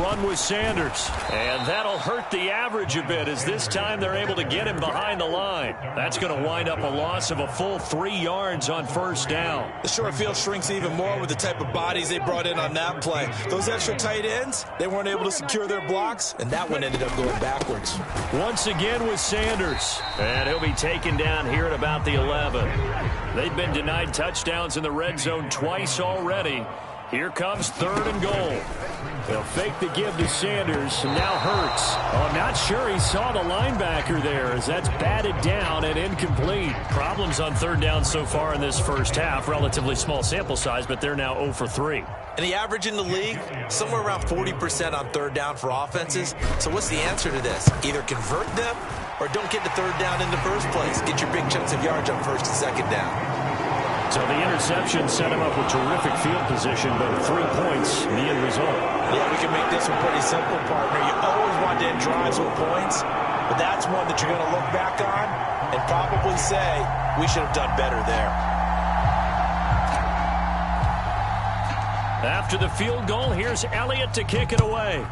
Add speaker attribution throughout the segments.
Speaker 1: run with Sanders. And that'll hurt the average a bit as this time they're able to get him behind the line. That's going to wind up a loss of a full 3 yards on first down.
Speaker 2: The short field shrinks even more with the type of bodies they brought in on that play. Those extra tight ends, they weren't able to secure their blocks, and that one ended up going backwards.
Speaker 1: Once again with Sanders. And he'll be taken down here at about the 11. They've been denied touchdowns in the red zone twice already. Here comes 3rd and goal. They'll fake the give to Sanders, and now Hurts. Oh, I'm not sure he saw the linebacker there as that's batted down and incomplete. Problems on 3rd down so far in this first half. Relatively small sample size, but they're now 0 for 3.
Speaker 2: And the average in the league, somewhere around 40% on 3rd down for offenses. So what's the answer to this? Either convert them or don't get to 3rd down in the first place. Get your big chunks of yards on 1st and 2nd down.
Speaker 1: So the interception set him up with terrific field position, but 3 points, the end result.
Speaker 2: Yeah, we can make this one pretty simple, partner. You always want to end drives with points, but that's one that you're going to look back on and probably say, we should have done better there.
Speaker 1: After the field goal, here's Elliott to kick it away.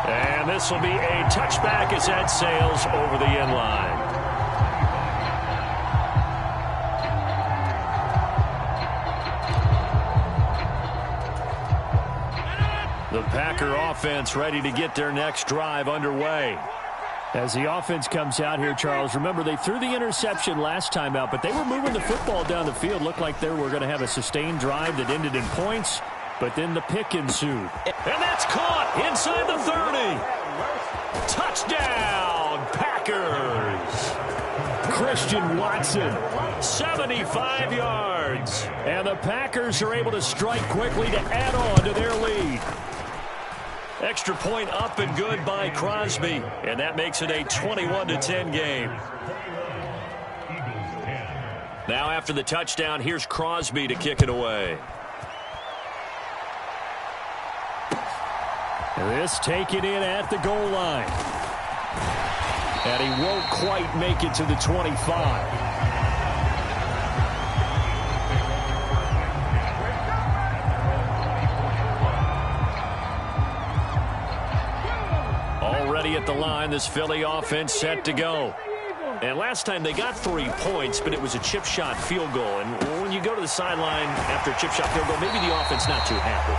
Speaker 1: And this will be a touchback as that sails over the end line. The Packer offense ready to get their next drive underway. As the offense comes out here, Charles, remember they threw the interception last time out, but they were moving the football down the field. Looked like they were going to have a sustained drive that ended in points, but then the pick ensued. And that's caught inside the 30. Touchdown, Packers. Christian Watson, 75 yards. And the Packers are able to strike quickly to add on to their lead. Extra point up and good by Crosby, and that makes it a 21-10 game. Now after the touchdown, here's Crosby to kick it away. This taken in at the goal line. And he won't quite make it to the 25. At the line, this Philly offense set to go. And last time they got 3 points, but it was a chip shot field goal. And when you go to the sideline after a chip shot field goal, maybe the offense not too happy.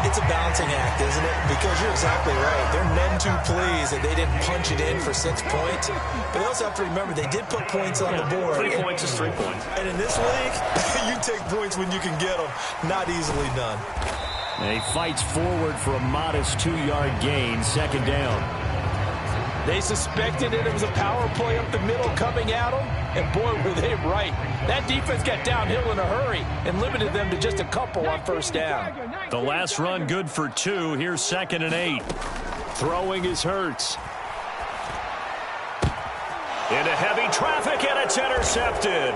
Speaker 2: It's a balancing act, isn't it? Because you're exactly right. They're none too pleased that they didn't punch it in for 6 points. But they also have to remember they did put points on the board.
Speaker 1: 3 points is 3 points.
Speaker 2: And in this league, you take points when you can get them. Not easily done.
Speaker 1: And he fights forward for a modest 2-yard gain, 2nd down.
Speaker 2: They suspected it was a power play up the middle coming at them, and boy, were they right. That defense got downhill in a hurry and limited them to just a couple on 1st down.
Speaker 1: The last run good for 2. Here's 2nd and 8. Throwing is Hurts. Into heavy traffic, and it's intercepted.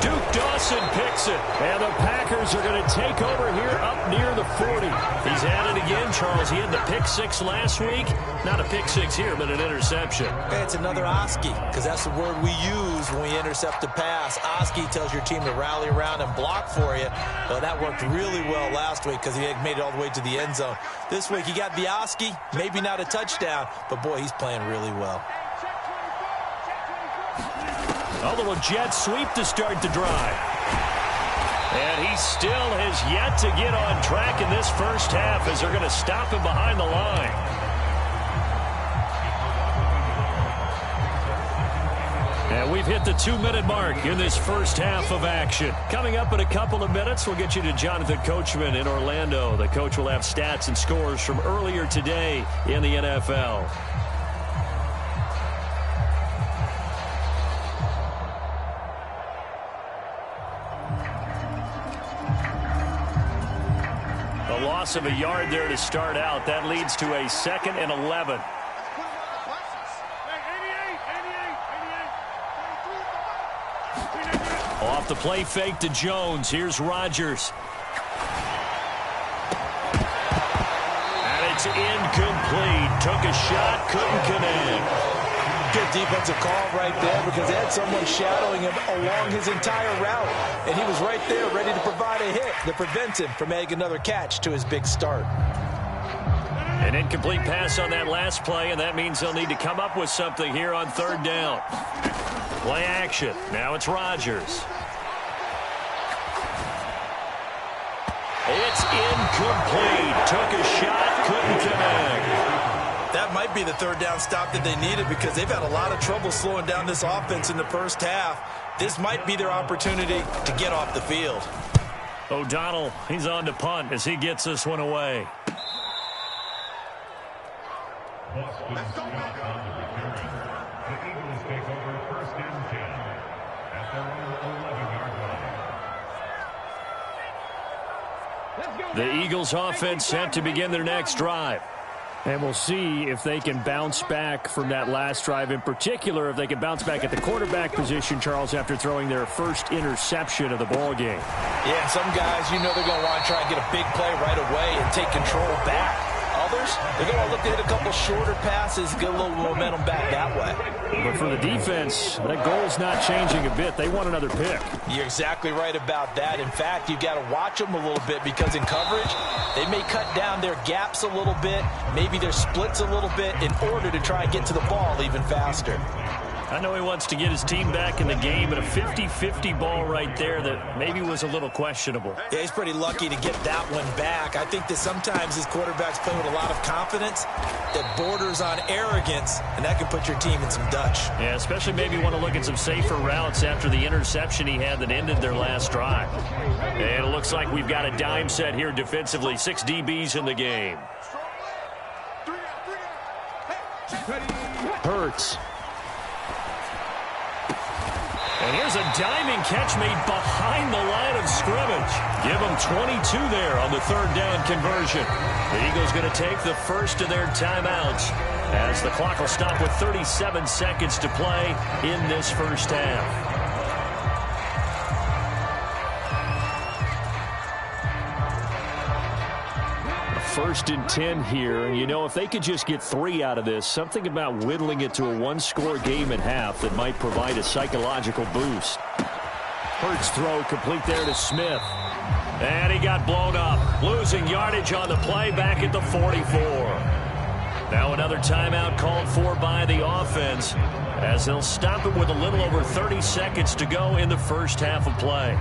Speaker 1: Duke Dawson picks it, and the Packers are going to take over here up near the 40. He's at it again, Charles. He had the pick 6 last week. Not a pick 6 here, but an interception.
Speaker 2: Hey, it's another Oski, because that's the word we use when we intercept a pass. Oski tells your team to rally around and block for you. Well, that worked really well last week because he had made it all the way to the end zone. This week, he got the Oski, maybe not a touchdown, but boy, he's playing really well.
Speaker 1: A little jet sweep to start the drive. And he still has yet to get on track in this first half as they're going to stop him behind the line. And we've hit the 2-minute mark in this first half of action. Coming up in a couple of minutes, we'll get you to Jonathan Coachman in Orlando. The coach will have stats and scores from earlier today in the NFL. Loss of a yard there to start out. That leads to a 2nd and 11. Off the play fake to Jones. Here's Rodgers. And it's incomplete. Took a shot, couldn't connect.
Speaker 2: Good defensive call right there because they had someone shadowing him along his entire route. And he was right there ready to provide a hit that prevents him from adding another catch to his big start.
Speaker 1: An incomplete pass on that last play, and that means they'll need to come up with something here on third down. Play action. Now it's Rodgers. It's incomplete. Took a shot, couldn't connect.
Speaker 2: That might be the third down stop that they needed because they've had a lot of trouble slowing down this offense in the first half. This might be their opportunity to get off the field.
Speaker 1: O'Donnell, he's on to punt as he gets this one away.
Speaker 3: Let's go back on the return. The Eagles take over first and 10 at their own 11-yard line.
Speaker 1: The Eagles offense set to begin their next drive. And we'll see if they can bounce back from that last drive. In particular, if they can bounce back at the quarterback position, Charles, after throwing their first interception of the ball game.
Speaker 2: Yeah, some guys, you know they're going to want to try and get a big play right away and take control back. Others, they're going to look to hit a couple shorter passes, get a little momentum back that way.
Speaker 1: But for the defense, that goal's not changing a bit. They want another pick.
Speaker 2: You're exactly right about that. In fact, you've got to watch them a little bit because in coverage, they may cut down their gaps a little bit, maybe their splits a little bit in order to try and get to the ball even faster.
Speaker 1: I know he wants to get his team back in the game, but a 50-50 ball right there that maybe was a little questionable.
Speaker 2: Yeah, he's pretty lucky to get that one back. I think that sometimes his quarterbacks play with a lot of confidence that borders on arrogance, and that can put your team in some Dutch.
Speaker 1: Yeah, especially maybe want to look at some safer routes after the interception he had that ended their last drive. And it looks like we've got a dime set here defensively. 6 DBs in the game. Hurts. And here's a diving catch made behind the line of scrimmage. Give them 22 there on the third down conversion. The Eagles going to take the first of their timeouts as the clock will stop with 37 seconds to play in this first half. First and 10 here, and you know, if they could just get 3 out of this, something about whittling it to a one-score game at half that might provide a psychological boost. Hurts throw complete there to Smith. And he got blown up, losing yardage on the play back at the 44. Now another timeout called for by the offense as they'll stop it with a little over 30 seconds to go in the first half of play.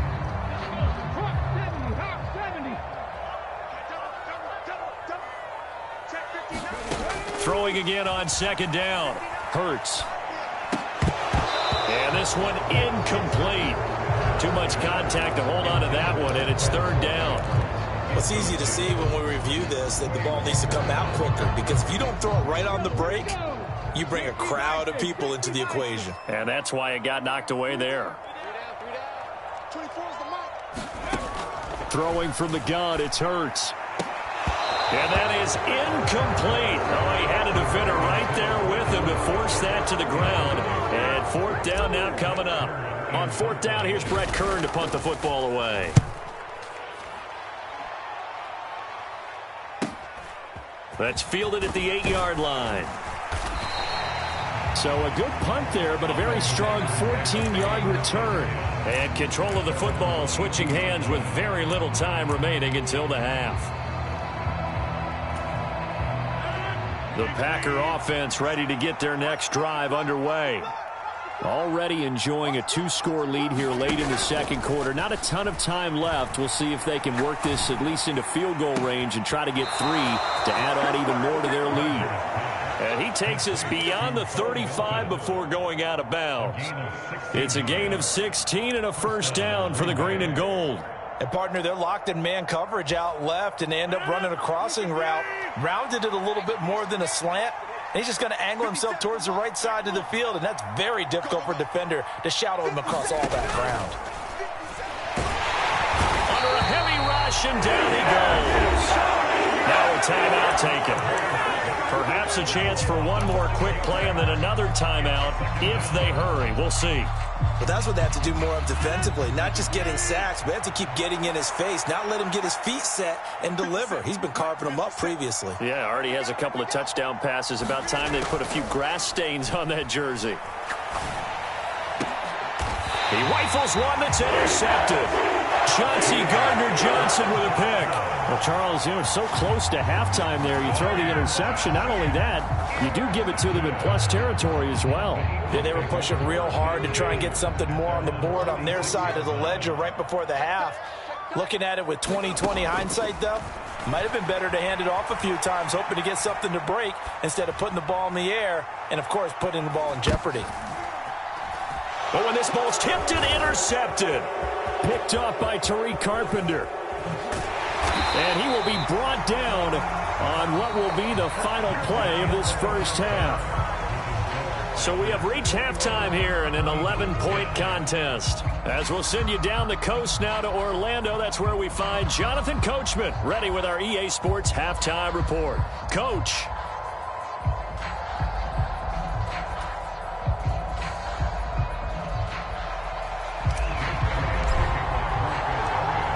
Speaker 1: Throwing again on second down. Hurts. And this one incomplete. Too much contact to hold on to that one, and it's third down.
Speaker 2: Well, it's easy to see when we review this that the ball needs to come out quicker because if you don't throw it right on the break, you bring a crowd of people into the equation.
Speaker 1: And that's why it got knocked away there. Throwing from the gun, it's Hurts. And that is incomplete. Oh, he had a defender right there with him to force that to the ground. And fourth down now coming up. On fourth down, here's Brett Kern to punt the football away. That's fielded at the 8-yard line. So a good punt there, but a very strong 14-yard return. And control of the football switching hands with very little time remaining until the half. The Packer offense ready to get their next drive underway. Already enjoying a 2-score lead here late in the second quarter. Not a ton of time left. We'll see if they can work this at least into field goal range and try to get 3 to add on even more to their lead. And he takes us beyond the 35 before going out of bounds. It's a gain of 16 and a first down for the green and gold.
Speaker 2: And, partner, they're locked in man coverage out left, and they end up running a crossing route. Rounded it a little bit more than a slant. And he's just going to angle himself towards the right side of the field, and that's very difficult for a defender to shadow him across all that ground. Under a heavy rush, and down he goes. Now a
Speaker 1: timeout taken. Perhaps a chance for one more quick play and then another timeout if they hurry. We'll see.
Speaker 2: But that's what they have to do more of defensively, not just getting sacks, but they have to keep getting in his face, not let him get his feet set and deliver. He's been carving them up previously.
Speaker 1: Yeah, already has a couple of touchdown passes. About time they put a few grass stains on that jersey. He rifles one that's intercepted. Chauncey Gardner-Johnson with a pick. Well, Charles, so close to halftime there. You throw the interception. Not only that, you do give it to them in plus territory as well.
Speaker 2: Yeah, they were pushing real hard to try and get something more on the board on their side of the ledger right before the half. Looking at it with 20/20 hindsight, though, might have been better to hand it off a few times, hoping to get something to break instead of putting the ball in the air and, of course, putting the ball in jeopardy.
Speaker 1: But when this ball's tipped and intercepted, picked up by Tariq Carpenter. And he will be brought down on what will be the final play of this first half. So we have reached halftime here in an 11-point contest. As we'll send you down the coast now to Orlando, that's where we find Jonathan Coachman ready with our EA Sports Halftime Report. Coach.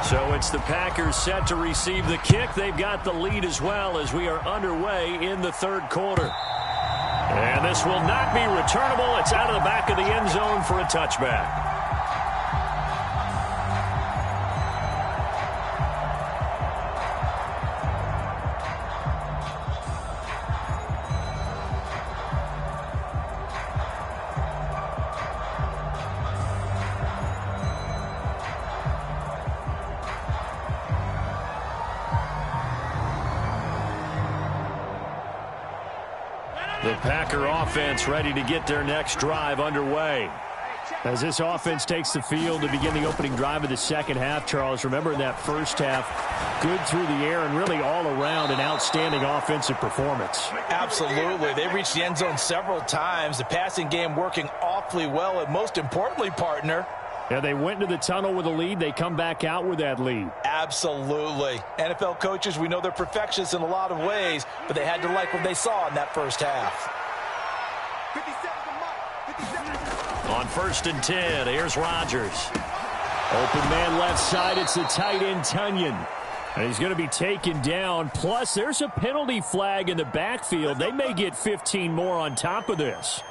Speaker 1: So it's the Packers set to receive the kick. They've got the lead as well as we are underway in the third quarter. And this will not be returnable. It's out of the back of the end zone for a touchback. The Packer offense ready to get their next drive underway. As this offense takes the field to begin the opening drive of the second half, Charles, remember in that first half, good through the air and really all around an outstanding offensive performance.
Speaker 2: Absolutely. They reached the end zone several times. The passing game working awfully well, and most importantly, partner,
Speaker 1: yeah, they went into the tunnel with a lead. They come back out with that lead.
Speaker 2: Absolutely. NFL coaches, we know they're perfectionists in a lot of ways, but they had to like what they saw in that first half.
Speaker 1: On 1st and 10, here's Rodgers. Open man left side, it's the tight end Tunyon. And he's going to be taken down. Plus, there's a penalty flag in the backfield. They may get 15 more on top of this.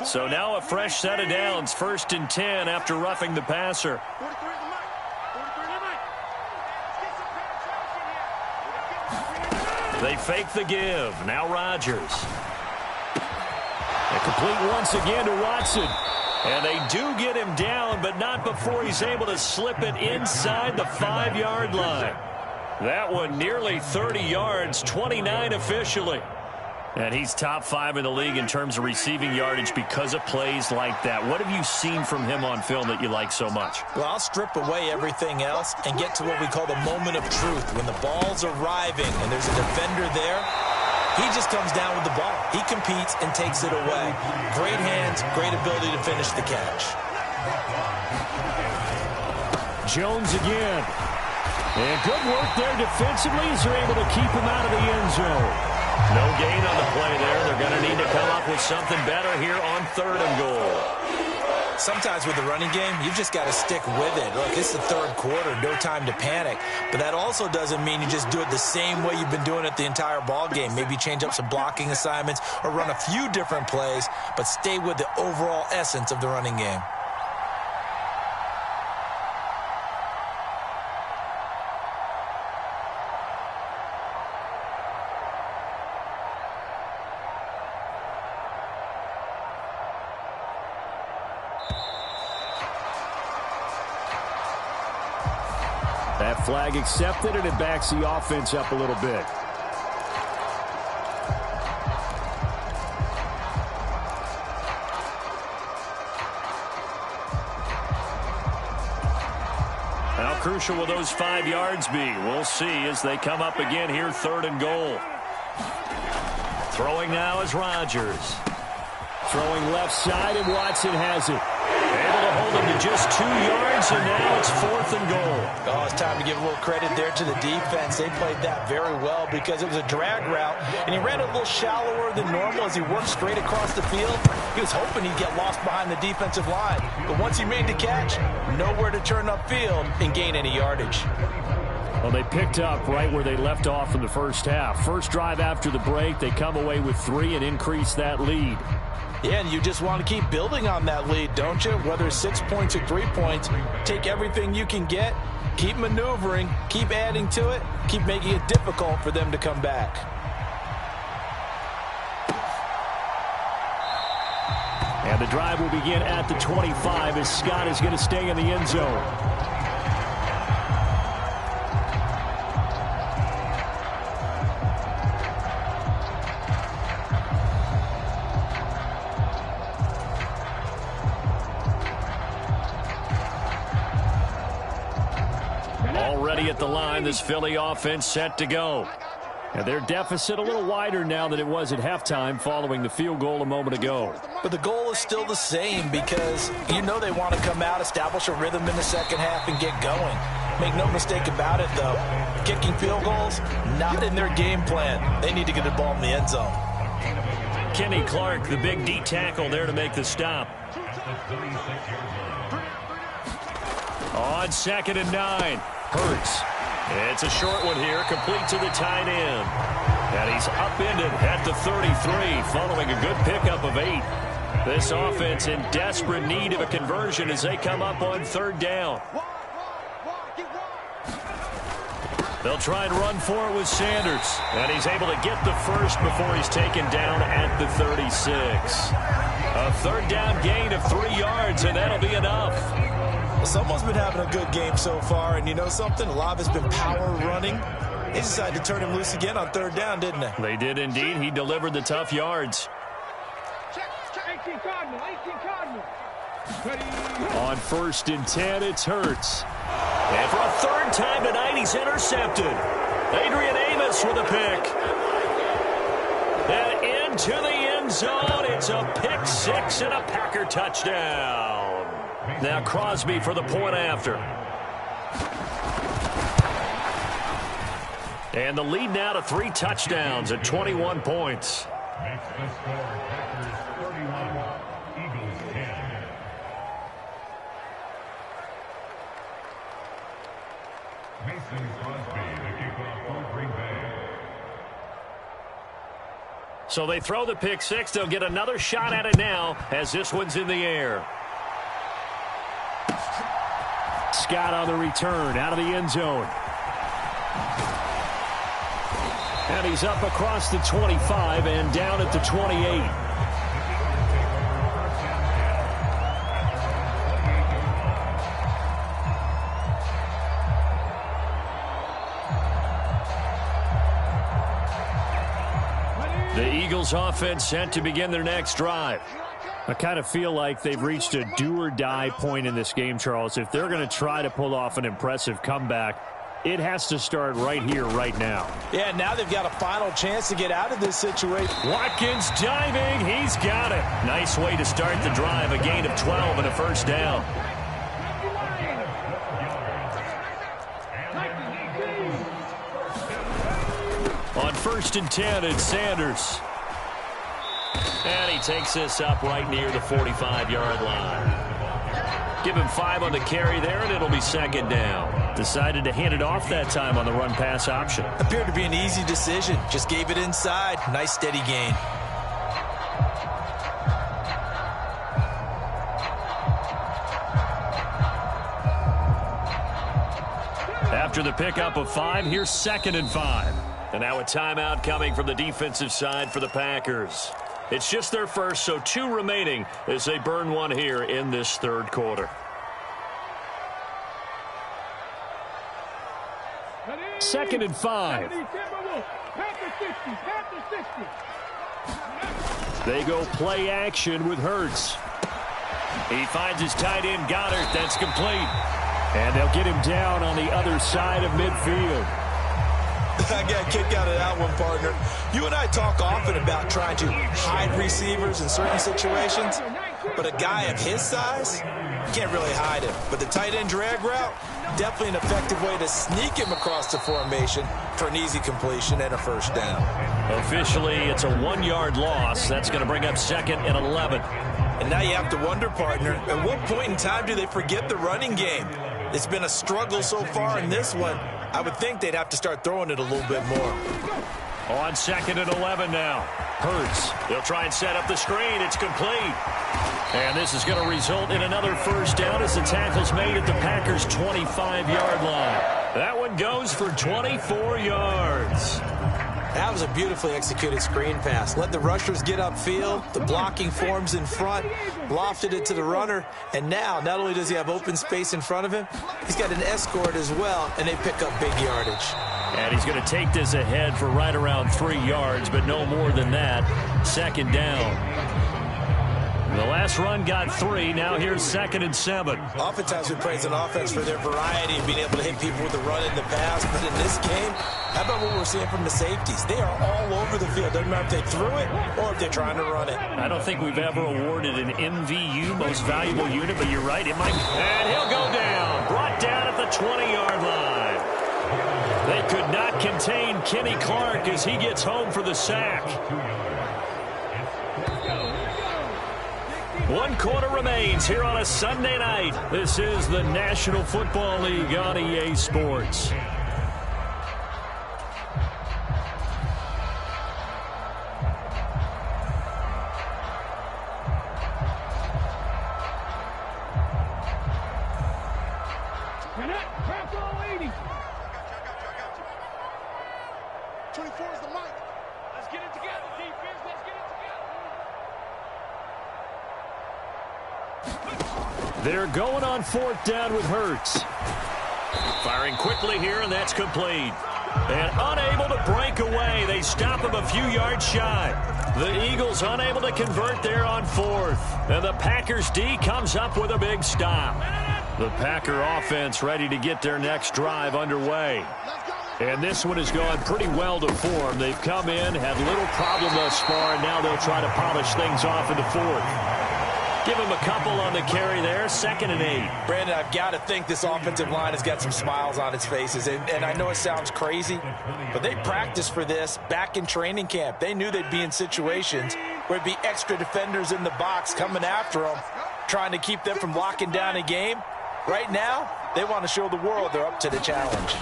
Speaker 1: So now a fresh set of downs, 1st and 10 after roughing the passer. They fake the give. Now Rodgers. A complete once again to Watson. And they do get him down, but not before he's able to slip it inside the 5-yard line. That one nearly 30 yards, 29 officially. And he's top 5 in the league in terms of receiving yardage because of plays like that. What have you seen from him on film that you like so much?
Speaker 2: Well, I'll strip away everything else and get to what we call the moment of truth. When the ball's arriving and there's a defender there, he just comes down with the ball. He competes and takes it away. Great hands, great ability to finish the catch.
Speaker 1: Jones again. And good work there defensively as they're able to keep him out of the end zone. No gain on the play there. They're going to need to come up with something better here on 3rd and goal.
Speaker 2: Sometimes with the running game, you've just got to stick with it. Look, it's the third quarter, no time to panic. But that also doesn't mean you just do it the same way you've been doing it the entire ball game. Maybe change up some blocking assignments or run a few different plays, but stay with the overall essence of the running game.
Speaker 1: That flag accepted, and it backs the offense up a little bit. How crucial will those 5 yards be? We'll see as they come up again here, 3rd and goal. Throwing now is Rodgers. Throwing left side, and Watson has it. Able to hold him to just 2 yards, and now it's 4th and goal.
Speaker 2: Oh, it's time to give a little credit there to the defense. They played that very well because it was a drag route, and he ran it a little shallower than normal as he worked straight across the field. He was hoping he'd get lost behind the defensive line, but once he made the catch, nowhere to turn upfield and gain any yardage.
Speaker 1: Well, they picked up right where they left off in the first half. First drive after the break, they come away with 3 and increase that lead.
Speaker 2: Yeah, and you just want to keep building on that lead, don't you? Whether it's 6 points or 3 points, take everything you can get, keep maneuvering, keep adding to it, keep making it difficult for them to come back.
Speaker 1: And the drive will begin at the 25 as Scott is going to stay in the end zone. Already at the line, this Philly offense set to go. And their deficit a little wider now than it was at halftime following the field goal a moment ago.
Speaker 2: But the goal is still the same because you know they want to come out, establish a rhythm in the second half, and get going. Make no mistake about it, though. Kicking field goals, not in their game plan. They need to get the ball in the end zone.
Speaker 1: Kenny Clark, the big D tackle there to make the stop. On 2nd and 9, Hurts. It's a short one here, complete to the tight end. And he's upended at the 33, following a good pickup of 8. This offense in desperate need of a conversion as they come up on 3rd down. They'll try and run for it with Sanders. And he's able to get the first before he's taken down at the 36. A 3rd down gain of 3 yards, and that'll be enough.
Speaker 2: Someone's been having a good game so far, and you know something? A lot of it's been power running. They decided to turn him loose again on 3rd down, didn't they?
Speaker 1: They did indeed. He delivered the tough yards.
Speaker 4: 18 Cardinal.
Speaker 1: On 1st and 10, it's Hurts. And for a 3rd time tonight, he's intercepted. Adrian Amos with a pick. And into the end zone. It's a pick 6 and a Packer touchdown. Now Crosby for the point after. And the lead now to 3 touchdowns at 21 points.
Speaker 3: Makes the score Packers 31, Eagles 10. Mason Crosby, the kickoff for Green Bay.
Speaker 1: So they throw the pick 6. They'll get another shot at it now as this one's in the air. Scott on the return out of the end zone. And he's up across the 25 and down at the 28. The Eagles offense set to begin their next drive. I kind of feel like they've reached a do-or-die point in this game, Charles. If they're going to try to pull off an impressive comeback, it has to start right here, right now.
Speaker 2: Yeah, now they've got a final chance to get out of this situation.
Speaker 1: Watkins diving. He's got it. Nice way to start the drive. A gain of 12 and a 1st down. On 1st and 10, it's Sanders. And he takes this up right near the 45-yard line. Give him 5 on the carry there, and it'll be 2nd down. Decided to hand it off that time on the run-pass option.
Speaker 2: Appeared to be an easy decision. Just gave it inside. Nice, steady gain.
Speaker 1: After the pickup of 5, here's 2nd and 5. And now a timeout coming from the defensive side for the Packers. It's just their first, so 2 remaining as they burn one here in this 3rd quarter. 2nd and 5. They go play action with Hurts. He finds his tight end Goddard. That's complete. And they'll get him down on the other side of midfield.
Speaker 2: I got a kick out of that one, partner. You and I talk often about trying to hide receivers in certain situations, but a guy of his size, you can't really hide him. But the tight end drag route, definitely an effective way to sneak him across the formation for an easy completion and a first down.
Speaker 1: Officially, it's a 1-yard loss. That's going to bring up 2nd and 11.
Speaker 2: And now you have to wonder, partner, at what point in time do they forget the running game? It's been a struggle so far in this one. I would think they'd have to start throwing it a little bit more.
Speaker 1: On 2nd and 11 now. Hurts. They'll try and set up the screen. It's complete. And this is going to result in another first down as the tackle's made at the Packers' 25-yard line. That one goes for 24 yards.
Speaker 2: That was a beautifully executed screen pass. Let the rushers get upfield. The blocking forms in front. Lofted it to the runner. And now, not only does he have open space in front of him, he's got an escort as well, and they pick up big yardage.
Speaker 1: And he's going to take this ahead for right around 3 yards, but no more than that. 2nd down. The last run got 3. Now here's 2nd and 7.
Speaker 2: Oftentimes we praise an offense for their variety of being able to hit people with the run in the pass. But in this game, how about what we're seeing from the safeties? They are all over the field. Doesn't matter if they threw it or if they're trying to run it.
Speaker 1: I don't think we've ever awarded an MVU, most valuable unit, but you're right. It might. And he'll go down. Brought down at the 20-yard line. They could not contain Kenny Clark as he gets home for the sack. 1 quarter remains here on a Sunday night. This is the National Football League on EA Sports.
Speaker 4: Crack all 80.
Speaker 5: 24 is the mic.
Speaker 4: Let's get it together, defense. Let's get it together.
Speaker 1: They're going on 4th down with Hurts. Firing quickly here, and that's complete. And unable to break away. They stop him a few yards shy. The Eagles unable to convert there on 4th. And the Packers D comes up with a big stop. The Packer offense ready to get their next drive underway. And this one has gone pretty well to form. They've come in, had little problem thus far, and now they'll try to polish things off in the 4th. Give him a couple on the carry there, 2nd and 8.
Speaker 2: Brandon, I've got to think this offensive line has got some smiles on its faces. And I know it sounds crazy, but they practiced for this back in training camp. They knew they'd be in situations where it'd be extra defenders in the box coming after them, trying to keep them from locking down a game. Right now, they want to show the world they're up to the challenge.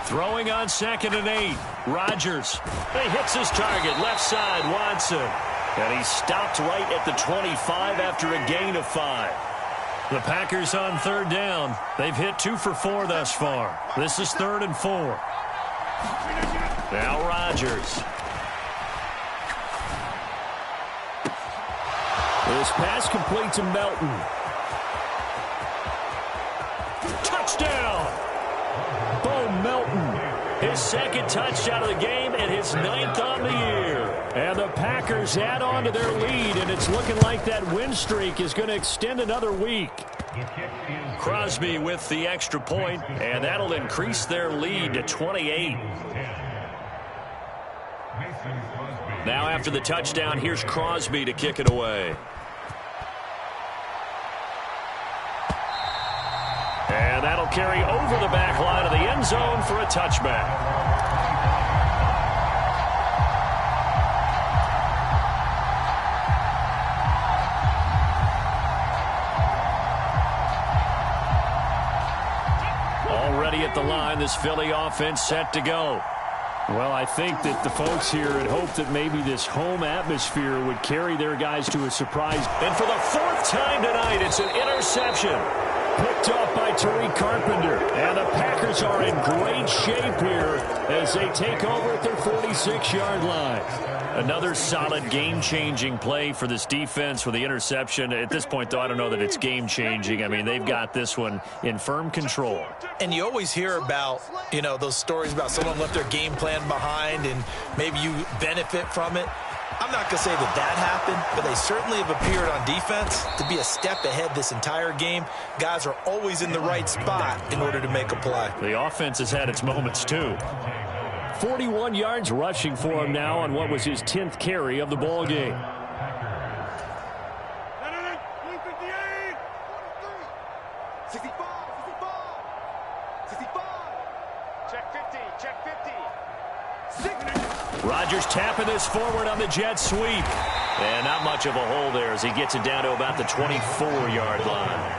Speaker 1: Throwing on 2nd and 8. Rodgers. He hits his target, left side, Watson. And he's stopped right at the 25 after a gain of 5. The Packers on 3rd down. They've hit 2 for 4 thus far. This is 3rd and 4. Now Rodgers. This pass complete to Melton. Touchdown! Bo Melton. His 2nd touchdown of the game and his 9th on the year. And the Packers add on to their lead, and it's looking like that win streak is going to extend another week. Crosby with the extra point, and that'll increase their lead to 28. Now after the touchdown, here's Crosby to kick it away. And that'll carry over the back line of the end zone for a touchback. Already at the line, this Philly offense set to go. Well, I think that the folks here had hoped that maybe this home atmosphere would carry their guys to a surprise. And for the 4th time tonight, it's an interception. Picked off by Tariq Carpenter. And the Packers are in great shape here as they take over at their 46-yard line. Another solid game-changing play for this defense with the interception. At this point, though, I don't know that it's game-changing. I mean, they've got this one in firm control.
Speaker 2: And you always hear about, those stories about someone left their game plan behind and maybe you benefit from it. I'm not going to say that happened, but they certainly have appeared on defense to be a step ahead this entire game. Guys are always in the right spot in order to make a play.
Speaker 1: The offense has had its moments, too. 41 yards rushing for him now on what was his 10th carry of the ball game. Rodgers tapping this forward on the jet sweep. And not much of a hole there as he gets it down to about the 24-yard line.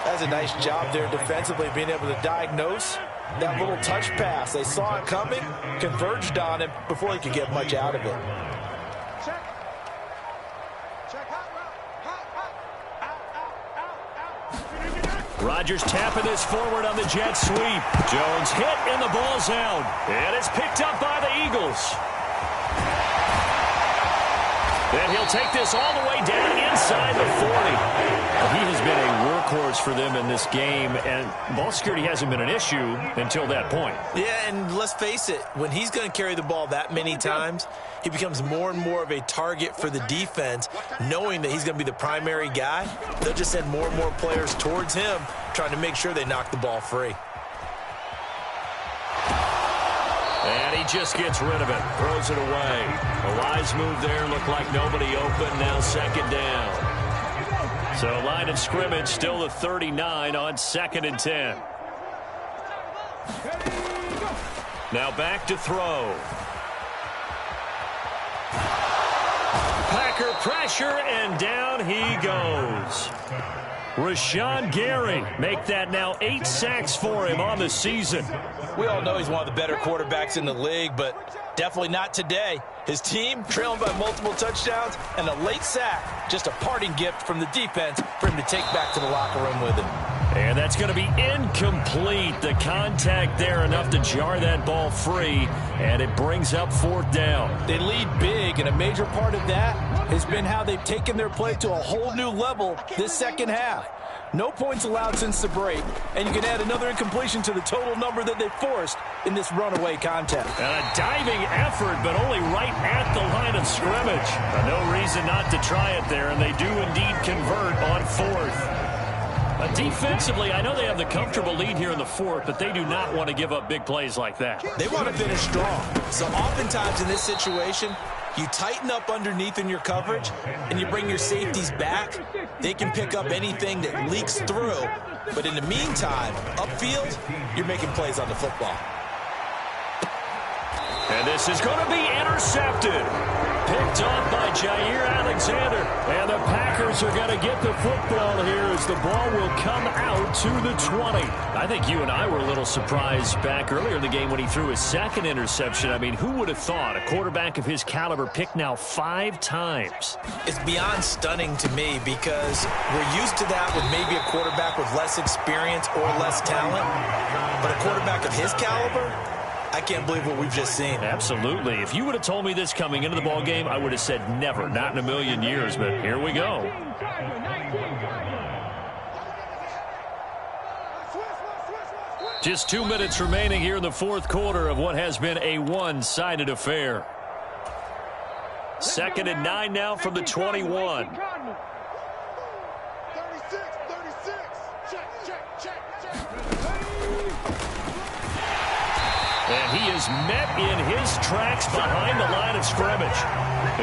Speaker 2: That's a nice job there defensively, being able to diagnose that little touch pass. They saw it coming, converged on it before he could get much out of it.
Speaker 5: Check.
Speaker 1: Rodgers tapping this forward on the jet sweep. Jones hit and the ball's out. And it's picked up by the Eagles. And he'll take this all the way down inside the 40. He has been a workhorse for them in this game, and ball security hasn't been an issue until that point.
Speaker 2: Yeah, and let's face it, when he's going to carry the ball that many times, he becomes more and more of a target for the defense, knowing that he's going to be the primary guy. They'll just send more and more players towards him, trying to make sure they knock the ball free.
Speaker 1: And he just gets rid of it, throws it away. A wise move there, looked like nobody open, now second down. So line of scrimmage still the 39 on 2nd and 10. Now back to throw. Packer pressure, and down he goes. Rashawn Gary make that now 8 sacks for him on the season.
Speaker 2: We all know he's one of the better quarterbacks in the league, but definitely not today. His team trailing by multiple touchdowns and a late sack. Just a parting gift from the defense for him to take back to the locker room with him.
Speaker 1: And that's going to be incomplete. The contact there enough to jar that ball free, and it brings up 4th down.
Speaker 2: They lead big, and a major part of that has been how they've taken their play to a whole new level this second half. No points allowed since the break, and you can add another incompletion to the total number that they forced in this runaway contest.
Speaker 1: And a diving effort, but only right at the line of scrimmage. No reason not to try it there, and they do indeed convert on 4th. Defensively, I know they have the comfortable lead here in the 4th, but they do not want to give up big plays like that.
Speaker 2: They want to finish strong. So oftentimes in this situation, you tighten up underneath in your coverage, and you bring your safeties back. They can pick up anything that leaks through. But in the meantime, upfield, you're making plays on the football.
Speaker 1: And this is going to be intercepted. Picked off by Jair Alexander. And the Packers are going to get the football here as the ball will come out to the 20. I think you and I were a little surprised back earlier in the game when he threw his 2nd interception. I mean, who would have thought a quarterback of his caliber picked now 5 times?
Speaker 2: It's beyond stunning to me because we're used to that with maybe a quarterback with less experience or less talent. But a quarterback of his caliber, I can't believe what we've just seen.
Speaker 1: Absolutely. If you would have told me this coming into the ball game, I would have said never, not in a million years. But here we go. Just 2 minutes remaining here in the 4th quarter of what has been a one-sided affair. 2nd and 9 now from the 21.
Speaker 5: 36. Check.
Speaker 1: And he is met in his tracks behind the line of scrimmage.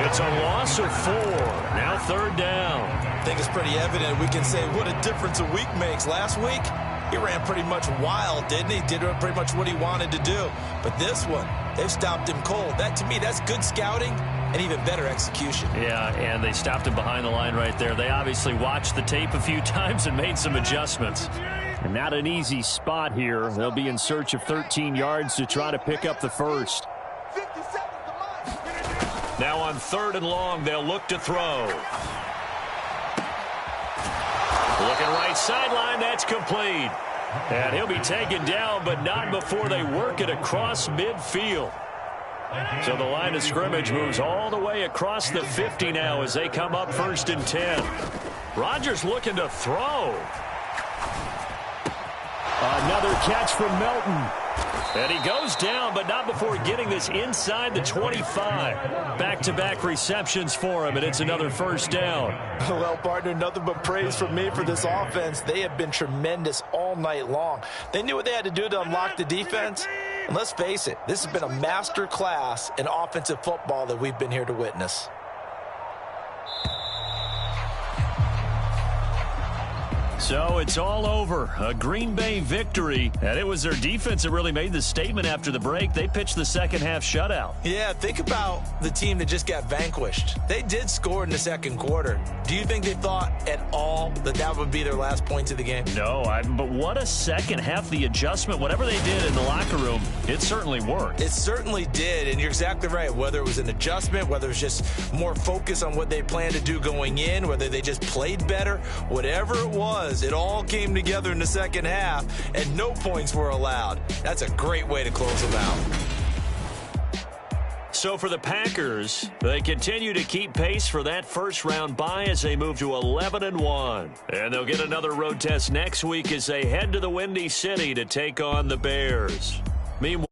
Speaker 1: It's a loss of 4. Now 3rd down.
Speaker 2: I think it's pretty evident. We can say what a difference a week makes. Last week, he ran pretty much wild, didn't he? Did pretty much what he wanted to do. But this one, they've stopped him cold. That, to me, that's good scouting and even better execution.
Speaker 1: Yeah, and they stopped him behind the line right there. They obviously watched the tape a few times and made some adjustments. And not an easy spot here. They'll be in search of 13 yards to try to pick up the first. Now on 3rd and long, they'll look to throw. Looking right sideline, that's complete. And he'll be taken down, but not before they work it across midfield. So the line of scrimmage moves all the way across the 50 now as they come up 1st and 10. Rodgers looking to throw. Another catch from Melton. And he goes down, but not before getting this inside the 25. Back-to-back receptions for him, and it's another first down.
Speaker 2: Well, partner, nothing but praise from me for this offense. They have been tremendous all night long. They knew what they had to do to unlock the defense. And let's face it, this has been a master class in offensive football that we've been here to witness.
Speaker 1: So it's all over. A Green Bay victory. And it was their defense that really made the statement after the break. They pitched the second half shutout.
Speaker 2: Yeah, think about the team that just got vanquished. They did score in the second quarter. Do you think they thought at all that that would be their last points of the game?
Speaker 1: No, but what a second half. The adjustment, whatever they did in the locker room, it certainly worked.
Speaker 2: It certainly did, and you're exactly right. Whether it was an adjustment, whether it was just more focus on what they planned to do going in, whether they just played better, whatever it was, it all came together in the second half, and no points were allowed. That's a great way to close them out.
Speaker 1: So for the Packers, they continue to keep pace for that first-round bye as they move to 11-1. And they'll get another road test next week as they head to the Windy City to take on the Bears. Meanwhile,